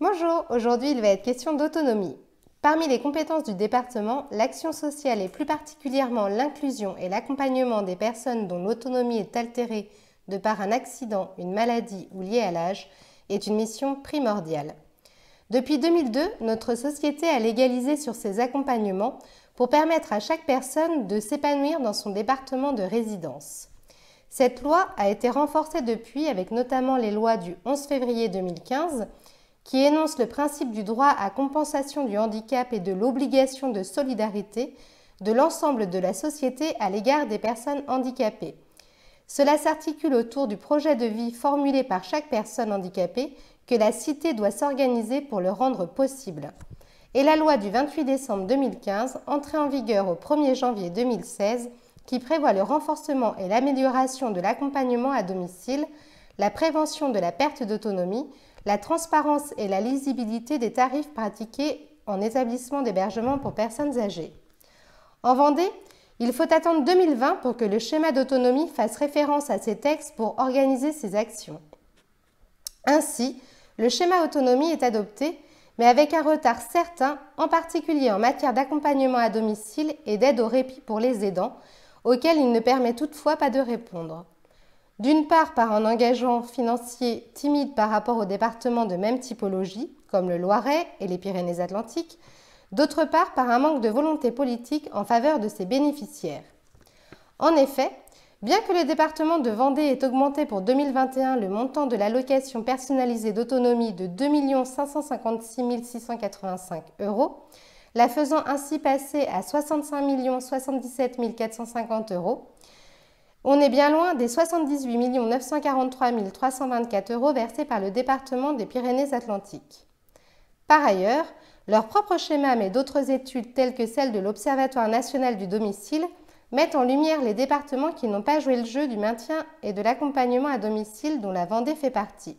Bonjour, aujourd'hui il va être question d'autonomie. Parmi les compétences du département, l'action sociale et plus particulièrement l'inclusion et l'accompagnement des personnes dont l'autonomie est altérée de par un accident, une maladie ou liée à l'âge est une mission primordiale. Depuis 2002, notre société a légalisé sur ces accompagnements pour permettre à chaque personne de s'épanouir dans son département de résidence. Cette loi a été renforcée depuis avec notamment les lois du 11 février 2015 qui énonce le principe du droit à compensation du handicap et de l'obligation de solidarité de l'ensemble de la société à l'égard des personnes handicapées. Cela s'articule autour du projet de vie formulé par chaque personne handicapée que la cité doit s'organiser pour le rendre possible. Et la loi du 28 décembre 2015, entrée en vigueur au 1er janvier 2016, qui prévoit le renforcement et l'amélioration de l'accompagnement à domicile, la prévention de la perte d'autonomie, la transparence et la lisibilité des tarifs pratiqués en établissement d'hébergement pour personnes âgées. En Vendée, il faut attendre 2020 pour que le schéma d'autonomie fasse référence à ces textes pour organiser ces actions. Ainsi, le schéma autonomie est adopté, mais avec un retard certain, en particulier en matière d'accompagnement à domicile et d'aide au répit pour les aidants, auquel il ne permet toutefois pas de répondre. D'une part par un engagement financier timide par rapport aux départements de même typologie, comme le Loiret et les Pyrénées-Atlantiques, d'autre part par un manque de volonté politique en faveur de ses bénéficiaires. En effet, bien que le département de Vendée ait augmenté pour 2021 le montant de l'allocation personnalisée d'autonomie de 2 556 685 €, la faisant ainsi passer à 65 077 450 €, on est bien loin des 78 943 324 € versés par le département des Pyrénées-Atlantiques. Par ailleurs, leur propre schéma mais d'autres études telles que celle de l'Observatoire national du domicile mettent en lumière les départements qui n'ont pas joué le jeu du maintien et de l'accompagnement à domicile dont la Vendée fait partie.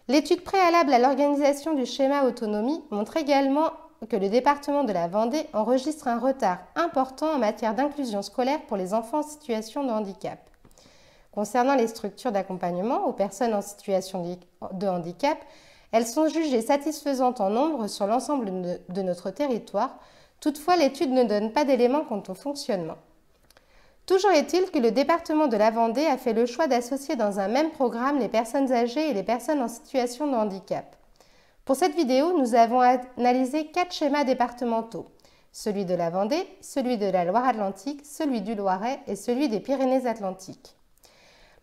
L'étude préalable à l'organisation du schéma autonomie montre également que le département de la Vendée enregistre un retard important en matière d'inclusion scolaire pour les enfants en situation de handicap. Concernant les structures d'accompagnement aux personnes en situation de handicap, elles sont jugées satisfaisantes en nombre sur l'ensemble de notre territoire. Toutefois, l'étude ne donne pas d'éléments quant au fonctionnement. Toujours est-il que le département de la Vendée a fait le choix d'associer dans un même programme les personnes âgées et les personnes en situation de handicap. Pour cette vidéo, nous avons analysé 4 schémas départementaux, celui de la Vendée, celui de la Loire-Atlantique, celui du Loiret et celui des Pyrénées-Atlantiques.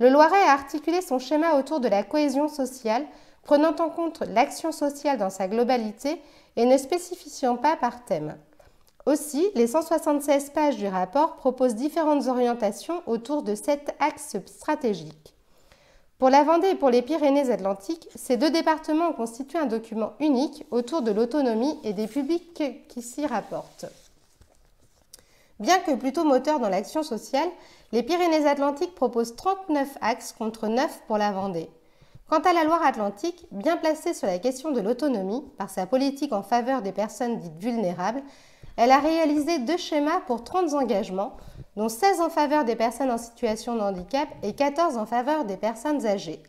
Le Loiret a articulé son schéma autour de la cohésion sociale, prenant en compte l'action sociale dans sa globalité et ne spécifiant pas par thème. Aussi, les 176 pages du rapport proposent différentes orientations autour de 7 axes stratégiques. Pour la Vendée et pour les Pyrénées-Atlantiques, ces deux départements ont constitué un document unique autour de l'autonomie et des publics qui s'y rapportent. Bien que plutôt moteur dans l'action sociale, les Pyrénées-Atlantiques proposent 39 axes contre 9 pour la Vendée. Quant à la Loire-Atlantique, bien placée sur la question de l'autonomie par sa politique en faveur des personnes dites vulnérables, elle a réalisé 2 schémas pour 30 engagements, dont 16 en faveur des personnes en situation de handicap et 14 en faveur des personnes âgées.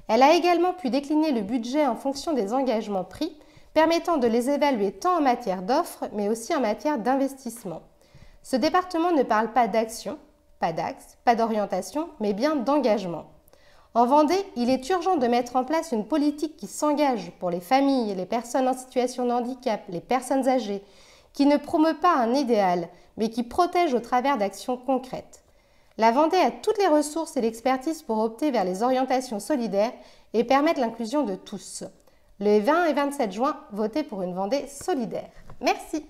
Elle a également pu décliner le budget en fonction des engagements pris, permettant de les évaluer tant en matière d'offres, mais aussi en matière d'investissement. Ce département ne parle pas d'action, pas d'axe, pas d'orientation, mais bien d'engagement. En Vendée, il est urgent de mettre en place une politique qui s'engage pour les familles, les personnes en situation de handicap, les personnes âgées, qui ne promeut pas un idéal, mais qui protège au travers d'actions concrètes. La Vendée a toutes les ressources et l'expertise pour opter vers les orientations solidaires et permettre l'inclusion de tous. Le 20 et 27 juin, votez pour une Vendée solidaire. Merci.